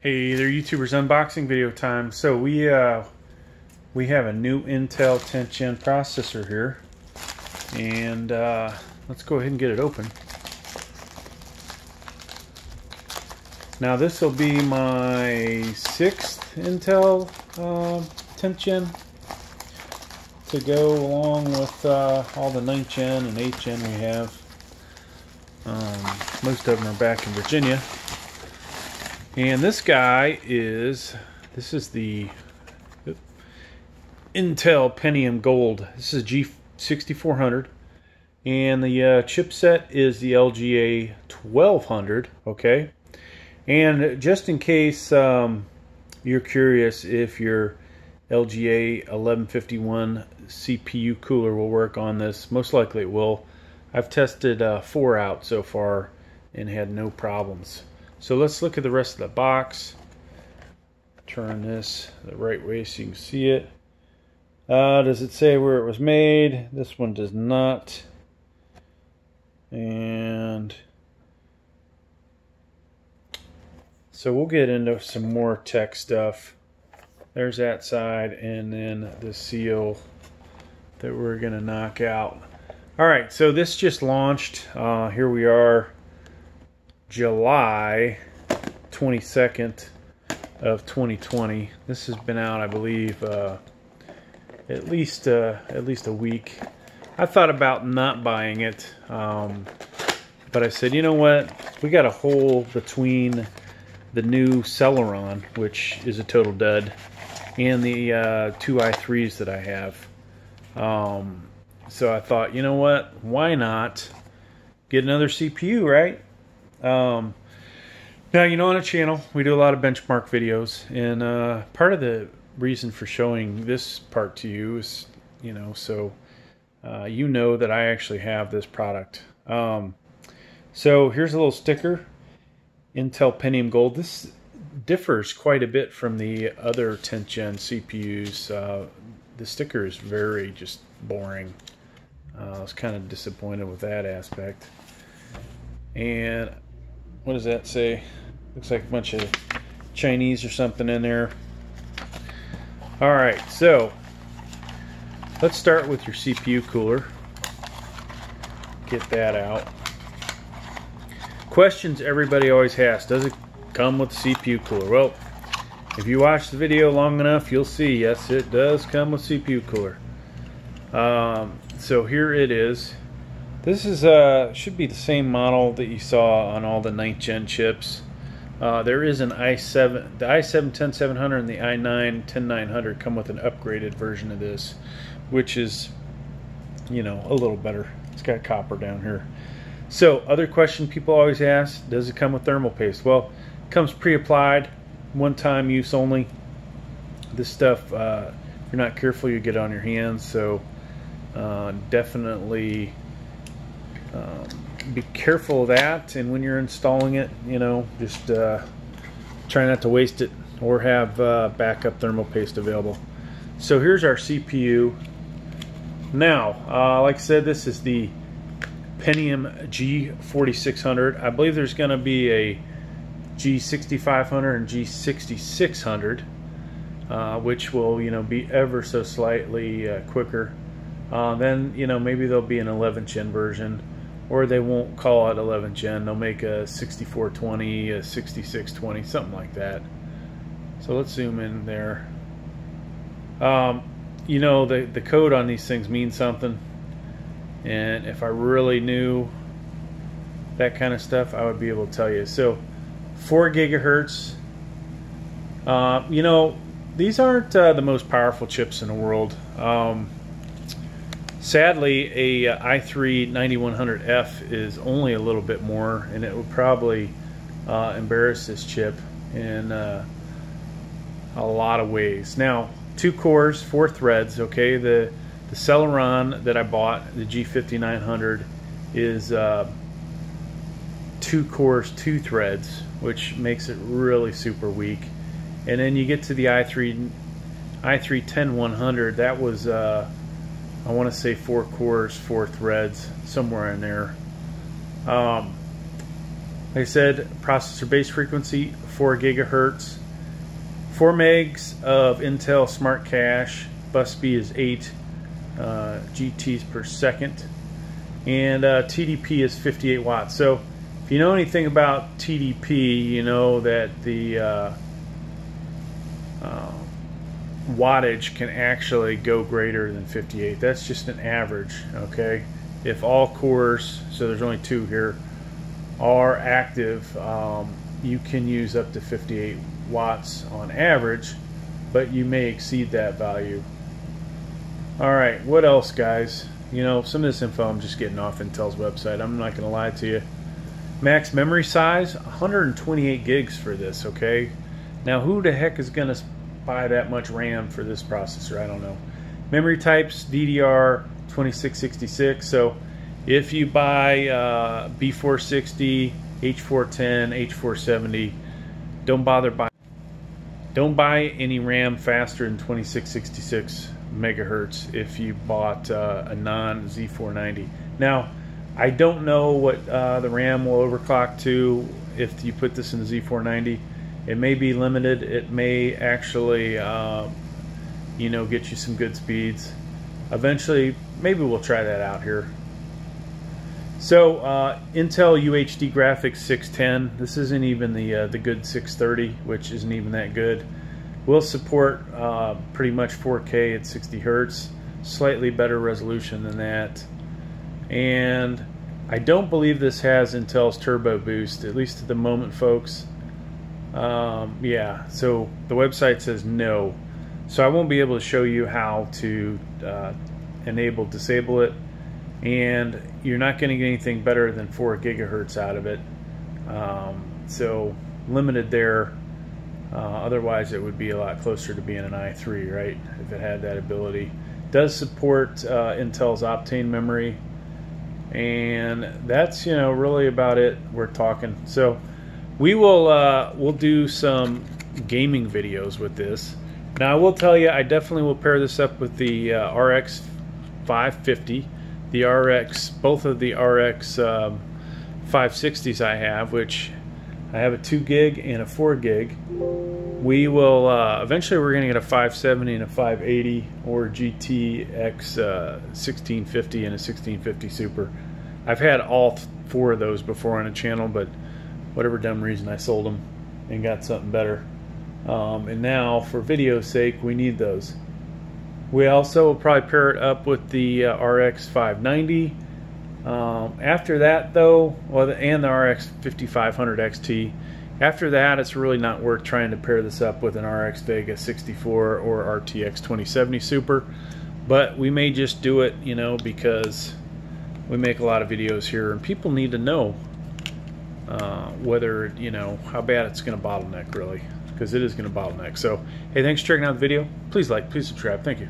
Hey there, YouTubers, unboxing video time. So we have a new Intel 10th Gen processor here, and let's go ahead and get it open. Now this will be my 6th Intel 10th Gen to go along with all the 9th Gen and 8th Gen we have. Most of them are back in Virginia. And this guy is, this is the Intel Pentium Gold. This is G6400. And the chipset is the LGA 1200, okay? And just in case you're curious if your LGA 1151 CPU cooler will work on this, most likely it will. I've tested 4 out so far and had no problems. So let's look at the rest of the box. Turn this the right way so you can see it. Does it say where it was made? This one does not. And so we'll get into some more tech stuff. There's that side, and then the seal that we're gonna knock out. All right, so this just launched. Here we are, July 22nd of 2020. This has been out, I believe, at least a week. I thought about not buying it, but I said, you know what? We got a hole between the new Cellphone, which is a total dud, and the 2 i3s that I have. So I thought, you know what? Why not get another CPU, right? Now, you know, on a channel we do a lot of benchmark videos, and part of the reason for showing this part to you is, you know, so you know that I actually have this product. So here's a little sticker, Intel Pentium Gold. This differs quite a bit from the other 10th Gen CPUs. The sticker is very just boring. I was kind of disappointed with that aspect. And what does that say? Looks like a bunch of Chinese or something in there. Alright, so let's start with your CPU cooler. Get that out. Questions everybody always has. Does it come with a CPU cooler? Well, if you watch the video long enough, you'll see, yes, it does come with CPU cooler. So here it is. This is should be the same model that you saw on all the 9th Gen chips. There is an i7, the i7 10700 and the i9 10900 come with an upgraded version of this, which is, you know, a little better. It's got copper down here. So, other question people always ask, does it come with thermal paste? Well, it comes pre-applied, one-time use only. This stuff, if you're not careful, you get it on your hands, so definitely be careful of that, and when you're installing it, you know, just try not to waste it, or have backup thermal paste available. So here's our CPU. Now, like I said, this is the Pentium G4600. I believe there's going to be a G6500 and G6600, which will, you know, be ever so slightly quicker. Then, you know, maybe there'll be an 11th Gen version, or they won't call it 11th Gen. They'll make a 6420, a 6620, something like that. So let's zoom in there. You know, the code on these things means something, and if I really knew that kind of stuff, I would be able to tell you. So 4 gigahertz. You know, these aren't the most powerful chips in the world. Sadly, a i3 9100F is only a little bit more, and it would probably embarrass this chip in a lot of ways. Now, 2 cores, 4 threads. Okay, the Cellphone that I bought, the G5900, is 2 cores, 2 threads, which makes it really super weak. And then you get to the i3 10100. That was I want to say 4 cores, 4 threads, somewhere in there. Like I said, processor base frequency 4 gigahertz, 4 megs of Intel Smart Cache, bus speed is 8 GTs per second, and TDP is 58 watts. So if you know anything about TDP, you know that the wattage can actually go greater than 58. That's just an average, okay? If all cores, so there's only 2 here, are active, you can use up to 58 watts on average, but you may exceed that value. Alright, what else, guys? You know, some of this info I'm just getting off Intel's website. I'm not going to lie to you. Max memory size, 128 gigs for this, okay? Now, who the heck is going to buy that much RAM for this processor? I don't know. Memory types, DDR 2666. So if you buy B460, H410, H470, don't buy any RAM faster than 2666 megahertz if you bought a non Z490. Now, I don't know what the RAM will overclock to if you put this in the Z490. It may be limited. It may actually, you know, get you some good speeds. Eventually, maybe we'll try that out here. So, Intel Uhd Graphics 610. This isn't even the good 630, which isn't even that good. Will support pretty much 4K at 60 Hertz. Slightly better resolution than that. And I don't believe this has Intel's Turbo Boost, at least at the moment, folks. Yeah, so the website says no. So I won't be able to show you how to disable it. And you're not going to get anything better than 4 gigahertz out of it. So limited there. Otherwise it would be a lot closer to being an i3, right, if it had that ability. Does support Intel's Optane memory, and that's, you know, really about it. We're talking. So we will we'll do some gaming videos with this. Now I will tell you, I definitely will pair this up with the RX 550, the RX, both of the RX 560s I have, which I have a 2 gig and a 4 gig. We will eventually we're going to get a 570 and a 580, or GTX 1650 and a 1650 Super. I've had all 4 of those before on the channel, but whatever dumb reason I sold them and got something better. And now, for video's sake, we need those. We also will probably pair it up with the RX 590. After that, though, well, and the RX 5500 XT. After that, it's really not worth trying to pair this up with an RX Vega 64 or RTX 2070 Super. But we may just do it, you know, because we make a lot of videos here, and people need to know whether, you know, how bad it's going to bottleneck, really, because it is going to bottleneck. So, hey, thanks for checking out the video. Please like, please subscribe. Thank you.